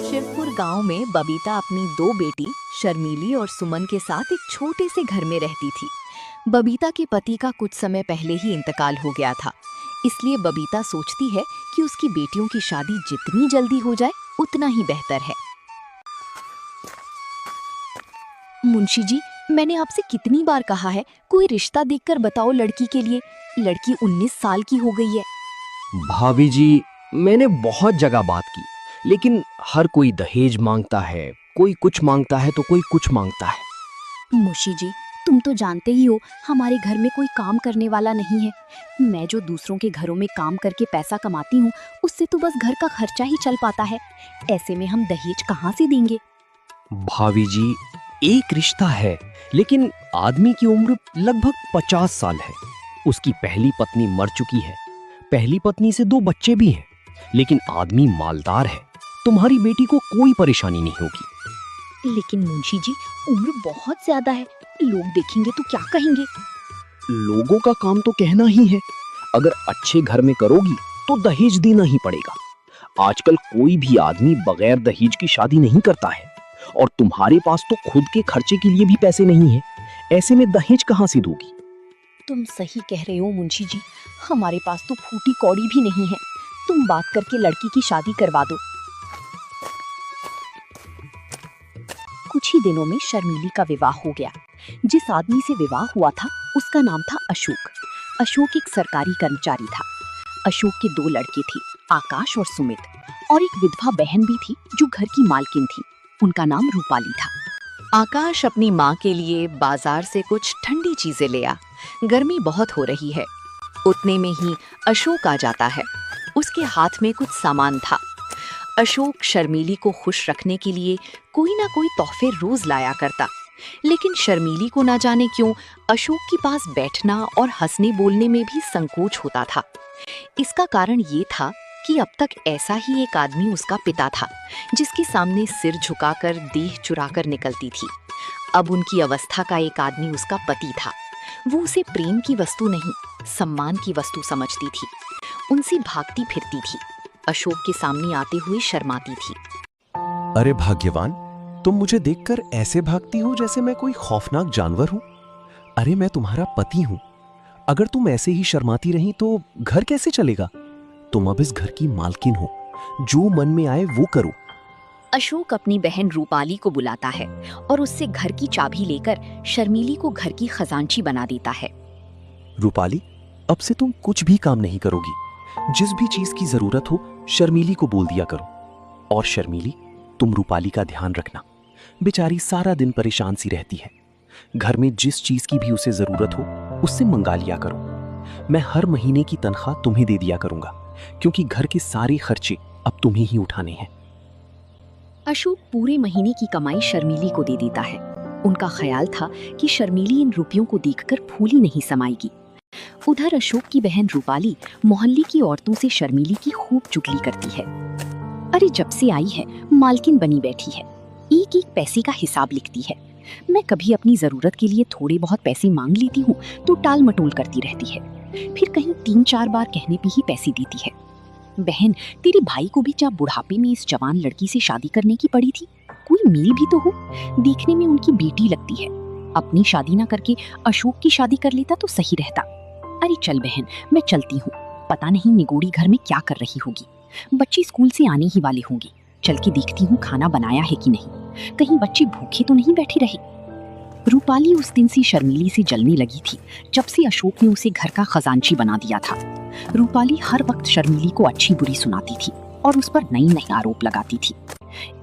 शिवपुर गांव में बबीता अपनी दो बेटी शर्मीली और सुमन के साथ एक छोटे से घर में रहती थी। बबीता के पति का कुछ समय पहले ही इंतकाल हो गया था, इसलिए बबीता सोचती है कि उसकी बेटियों की शादी जितनी जल्दी हो जाए उतना ही बेहतर है। मुंशी जी, मैंने आपसे कितनी बार कहा है कोई रिश्ता देखकर बताओ लड़की के लिए। लड़की 19 साल की हो गई है। भाभी जी, मैंने बहुत जगह बात की, लेकिन हर कोई दहेज मांगता है, कोई कुछ मांगता है तो कोई कुछ मांगता है। मुंशी जी, तुम तो जानते ही हो हमारे घर में कोई काम करने वाला नहीं है। मैं जो दूसरों के घरों में काम करके पैसा कमाती हूँ, उससे तो बस घर का खर्चा ही चल पाता है। ऐसे में हम दहेज कहाँ से देंगे? भाभी जी, एक रिश्ता है, लेकिन आदमी की उम्र लगभग 50 साल है। उसकी पहली पत्नी मर चुकी है, पहली पत्नी से 2 बच्चे भी हैं, लेकिन आदमी मालदार है। तुम्हारी बेटी को कोई परेशानी नहीं होगी। लेकिन मुंशी जी, उम्र बहुत ज्यादा है, लोग देखेंगे तो क्या कहेंगे? लोगों का काम तो कहना ही है। अगर अच्छे घर में करोगी तो दहेज देना ही पड़ेगा। आजकल कोई भी आदमी बगैर दहेज की शादी नहीं करता है, और तुम्हारे पास तो खुद के खर्चे के लिए भी पैसे नहीं है। ऐसे में दहेज कहाँ से दोगी? तुम सही कह रहे हो मुंशी जी, हमारे पास तो फूटी कौड़ी भी नहीं है। तुम बात करके लड़की की शादी करवा दो। कुछ ही दिनों में शर्मीली का विवाह हो गया। जिस आदमी से विवाह हुआ था उसका नाम था अशोक। अशोक एक सरकारी कर्मचारी था। अशोक के 2 लड़के थे, आकाश और सुमित, और एक विधवा बहन भी थी जो घर की मालकिन थी। उनका नाम रूपाली था। आकाश अपनी माँ के लिए बाजार से कुछ ठंडी चीजें ले आ। गर्मी बहुत हो रही है। उतने में ही अशोक आ जाता है। उसके हाथ में कुछ सामान था। अशोक शर्मीली को खुश रखने के लिए कोई ना कोई तोहफे रोज लाया करता, लेकिन शर्मीली को ना जाने क्यों अशोक के पास बैठना और हंसने बोलने में भी संकोच होता था। इसका कारण ये था कि अब तक ऐसा ही एक आदमी उसका पिता था, जिसके सामने सिर झुकाकर देह चुराकर निकलती थी। अब उनकी अवस्था का एक आदमी उसका पति था। वो उसे प्रेम की वस्तु नहीं, सम्मान की वस्तु समझती थी। उनसे भागती फिरती थी। अशोक के सामने आते हुए शर्माती थी। अरे भाग्यवान, तुम मुझे देखकर ऐसे भागती हो जैसे मैं कोई खौफनाक जानवर हूं। अरे मैं तुम्हारा पति हूं। अगर तुम ऐसे ही शर्माती रही तो घर कैसे चलेगा? तुम अब इस घर की मालकिन हो, जो मन में आए वो करो। अशोक अपनी बहन रूपाली को बुलाता है और उससे घर की चाबी लेकर शर्मीली को घर की खजांची बना देता है। रूपाली, अब से तुम कुछ भी काम नहीं करोगी। जिस भी चीज की जरूरत हो शर्मीली को बोल दिया करो। और शर्मीली, तुम रूपाली का ध्यान रखना। बेचारी सारा दिन परेशान सी रहती है। घर में जिस चीज की भी उसे जरूरत हो उससे मंगा लिया करो। मैं हर महीने की तनख्वाह तुम्हें दे दिया करूंगा, क्योंकि घर के सारे खर्चे अब तुम्हें ही उठाने हैं। अशोक पूरे महीने की कमाई शर्मीली को दे देता है। उनका ख्याल था कि शर्मीली इन रुपयों को देखकर फूली नहीं समाएगी। उधर अशोक की बहन रूपाली मोहल्ले की औरतों से शर्मीली की खूब चुगली करती है। अरे जब से आई है मालकिन बनी बैठी है, एक एक पैसे का हिसाब लिखती है। मैं कभी अपनी जरूरत के लिए थोड़े बहुत पैसे मांग लेती हूँ तो टाल मटोल करती रहती है, फिर कहीं 3-4 बार कहने पे ही पैसे देती है। बहन, तेरे भाई को भी जब बुढ़ापे में इस जवान लड़की से शादी करने की पड़ी थी, कोई मेल भी तो हो। देखने में उनकी बेटी लगती है। अपनी शादी ना करके अशोक की शादी कर लेता तो सही रहता। अरे चल बहन, मैं चलती हूँ। पता नहीं निगोड़ी घर में क्या कर रही होगी। बच्चे स्कूल से आने ही वाले होंगे। चल के देखती हूँ खाना बनाया है कि नहीं, कहीं बच्चे भूखे तो नहीं बैठे रहे। रूपाली उस दिन से शर्मीली से जलने लगी थी जब से अशोक ने उसे घर का खजांची बना दिया था। रूपाली हर वक्त शर्मीली को अच्छी बुरी सुनाती थी और उस पर नई नई आरोप लगाती थी।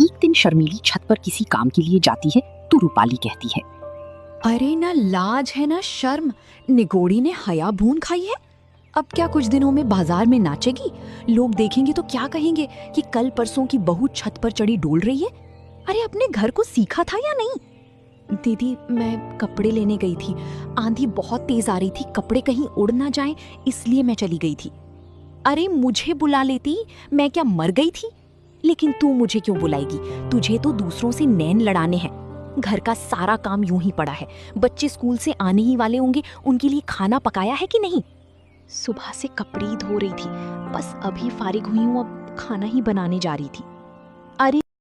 एक दिन शर्मीली छत पर किसी काम के लिए जाती है तो रूपाली कहती है, अरे ना लाज है ना शर्म, निगोड़ी ने हया भून खाई है। अब क्या कुछ दिनों में बाजार में नाचेगी? लोग देखेंगे तो क्या कहेंगे कि कल परसों की बहू छत पर चढ़ी डोल रही है। अरे अपने घर को सीखा था या नहीं? दीदी, मैं कपड़े लेने गई थी। आंधी बहुत तेज आ रही थी, कपड़े कहीं उड़ ना जाएं, इसलिए मैं चली गई थी। अरे मुझे बुला लेती, मैं क्या मर गई थी? लेकिन तू मुझे क्यों बुलाएगी? तुझे तो दूसरों से नैन लड़ाने हैं। घर का सारा काम यूं ही पड़ा है। बच्चे स्कूल से आने ही वाले होंगे, उनके लिए खाना पकाया है कि नहीं? सुबह से कपड़े ही धो रही थी, बस अभी फारिग हुई हूँ, अब खाना ही बनाने जा रही थी।